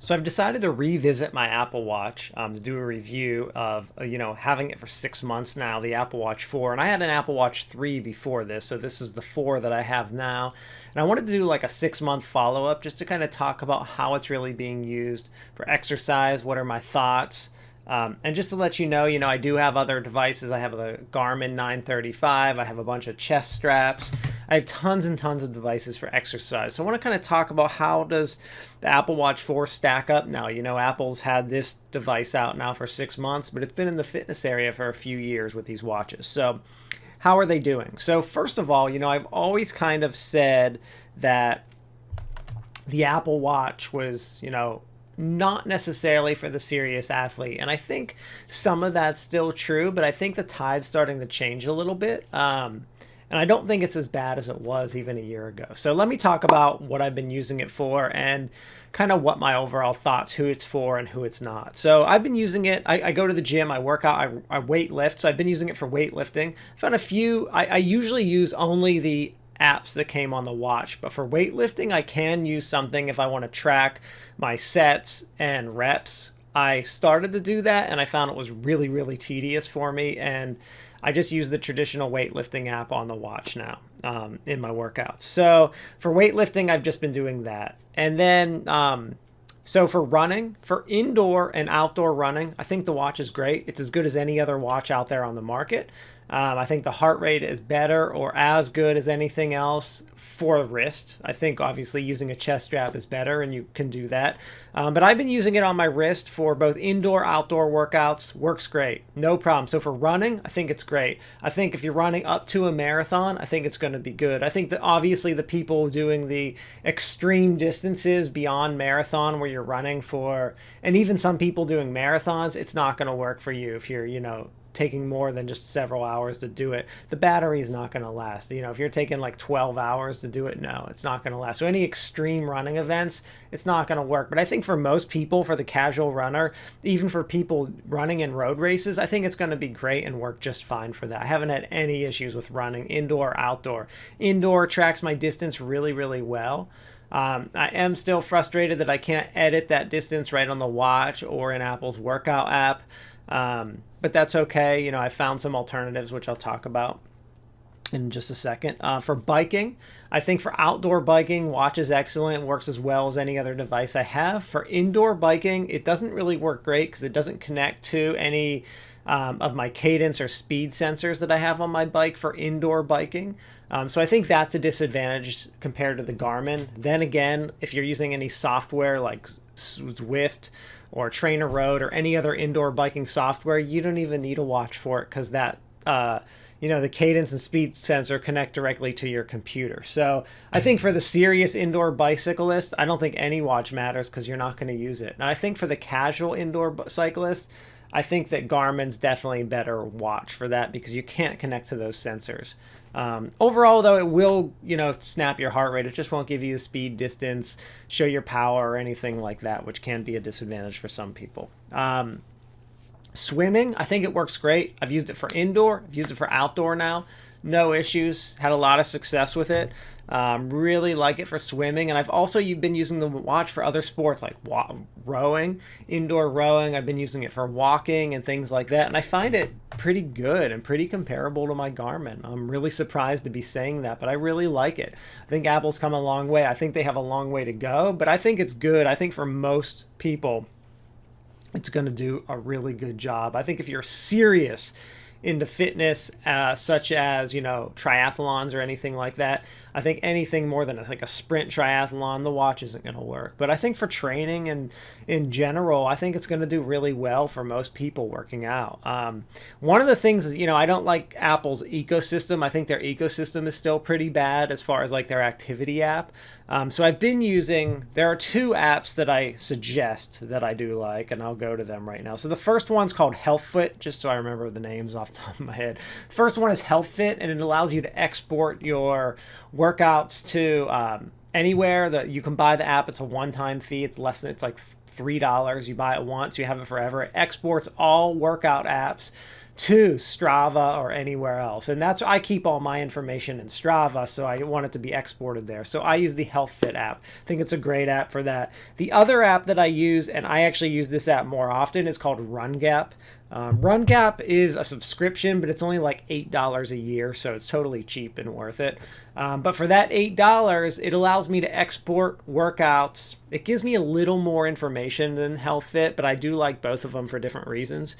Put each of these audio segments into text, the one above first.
So I've decided to revisit my Apple Watch to do a review of having it for 6 months now, the Apple Watch 4, and I had an Apple Watch 3 before this, so this is the 4 that I have now, and I wanted to do like a 6 month follow up just to kind of talk about how it's really being used for exercise, what are my thoughts. And just to let you know, I do have other devices. I have the Garmin 935. I have a bunch of chest straps. I have tons and tons of devices for exercise. So I want to kind of talk about how does the Apple Watch 4 stack up now. Apple's had this device out now for 6 months, but it's been in the fitness area for a few years with these watches. So how are they doing? So first of all, I've always kind of said that the Apple Watch was, not necessarily for the serious athlete. And I think some of that's still true, but I think the tide's starting to change a little bit. And I don't think it's as bad as it was even a year ago. So let me talk about what I've been using it for and kind of what my overall thoughts, who it's for and who it's not. So I've been using it. I go to the gym, I work out, I weight lift. So I've been using it for weightlifting. I found a few, I usually use only the apps that came on the watch, but for weightlifting I can use something if I want to track my sets and reps. I started to do that and I found it was really tedious for me, and I just use the traditional weightlifting app on the watch now in my workouts. So for weightlifting I've just been doing that. And then so for running, for indoor and outdoor running, I think the watch is great. It's as good as any other watch out there on the market. I think the heart rate is better or as good as anything else for a wrist. I think obviously using a chest strap is better, and you can do that. But I've been using it on my wrist for both indoor, outdoor workouts. Works great. No problem. So for running, I think it's great. I think if you're running up to a marathon, I think it's going to be good. I think that obviously the people doing the extreme distances beyond marathon where you're running for, and even some people doing marathons, it's not going to work for you if you're, taking more than just several hours to do it. The battery is not going to last. If you're taking like 12 hours to do it, no, it's not going to last. So any extreme running events, it's not going to work. But I think for most people, for the casual runner, even for people running in road races, I think it's going to be great and work just fine for that. I haven't had any issues with running indoor, outdoor. Indoor tracks my distance really well. I am still frustrated that I can't edit that distance right on the watch or in Apple's workout app. But that's okay. I found some alternatives, which I'll talk about in just a second. For biking, I think for outdoor biking, watch is excellent, works as well as any other device I have. For indoor biking, it doesn't really work great because it doesn't connect to any of my cadence or speed sensors that I have on my bike for indoor biking. So I think that's a disadvantage compared to the Garmin. Then again, if you're using any software like Zwift or Trainer Road or any other indoor biking software, you don't even need a watch for it because that, the cadence and speed sensor connect directly to your computer. So I think for the serious indoor bicyclist, I don't think any watch matters because you're not going to use it. And I think for the casual indoor cyclist, I think that Garmin's definitely a better watch for that because you can't connect to those sensors. Overall, though, it will, snap your heart rate. It just won't give you the speed, distance, show your power, or anything like that, which can be a disadvantage for some people. Swimming, I think it works great. I've used it for indoor. I've used it for outdoor now. No issues. Had a lot of success with it. Really like it for swimming. And I've also been using the watch for other sports like rowing, indoor rowing. I've been using it for walking and things like that. And I find it pretty good and pretty comparable to my Garmin. I'm really surprised to be saying that, but I really like it. I think Apple's come a long way. I think they have a long way to go, but I think it's good. I think for most people, it's going to do a really good job. I think if you're serious into fitness, such as, triathlons or anything like that, I think anything more than like a sprint triathlon, the watch isn't going to work. But I think for training and in general, I think it's going to do really well for most people working out. One of the things is, I don't like Apple's ecosystem. I think their ecosystem is still pretty bad as far as like their activity app. So I've been there are two apps that I suggest that I do like, and I'll go to them right now. So the first one's called HealthFit, just so I remember the names off the top of my head. First one is HealthFit, and it allows you to export your workouts to anywhere that you can buy the app. It's a one-time fee. It's like $3. You buy it once, you have it forever. It exports all workout apps to Strava or anywhere else. And that's, I keep all my information in Strava, so I want it to be exported there. So I use the HealthFit app. I think it's a great app for that. The other app that I use, and I actually use this app more often, is called RunGap. RunGap is a subscription, but it's only like $8 a year, so it's totally cheap and worth it. But for that $8, it allows me to export workouts. It gives me a little more information than HealthFit, but I do like both of them for different reasons.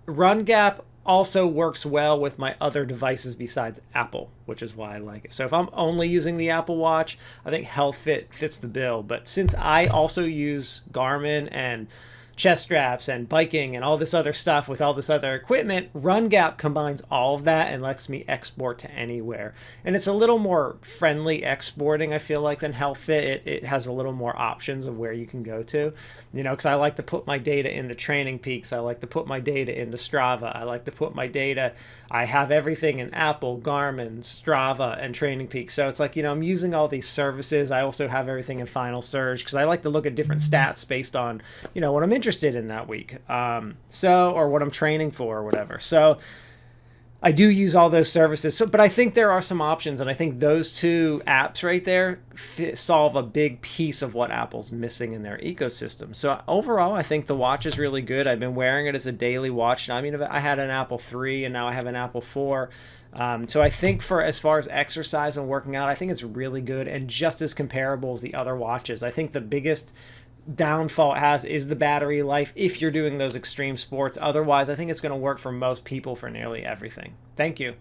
RunGap also works well with my other devices besides Apple, which is why I like it. So if I'm only using the Apple Watch, I think HealthFit fits the bill. But since I also use Garmin and chest straps and biking and all this other stuff with all this other equipment, RunGap combines all of that and lets me export to anywhere. And it's a little more friendly exporting, I feel like, than HealthFit. It has a little more options of where you can go to, because I like to put my data into Training Peaks. I like to put my data into Strava. I like to put my data, I have everything in Apple, Garmin, Strava, and Training Peaks. So it's like, I'm using all these services. I also have everything in Final Surge because I like to look at different stats based on, what I'm interested in that week. Or what I'm training for or whatever. So I do use all those services. But I think there are some options, and I think those two apps right there solve a big piece of what Apple's missing in their ecosystem. So overall, I think the watch is really good. I've been wearing it as a daily watch. I mean, I had an Apple 3 and now I have an Apple 4. So I think for as far as exercise and working out, I think it's really good and just as comparable as the other watches. I think the biggest downfall it has is the battery life if you're doing those extreme sports. Otherwise, I think it's going to work for most people for nearly everything. Thank you.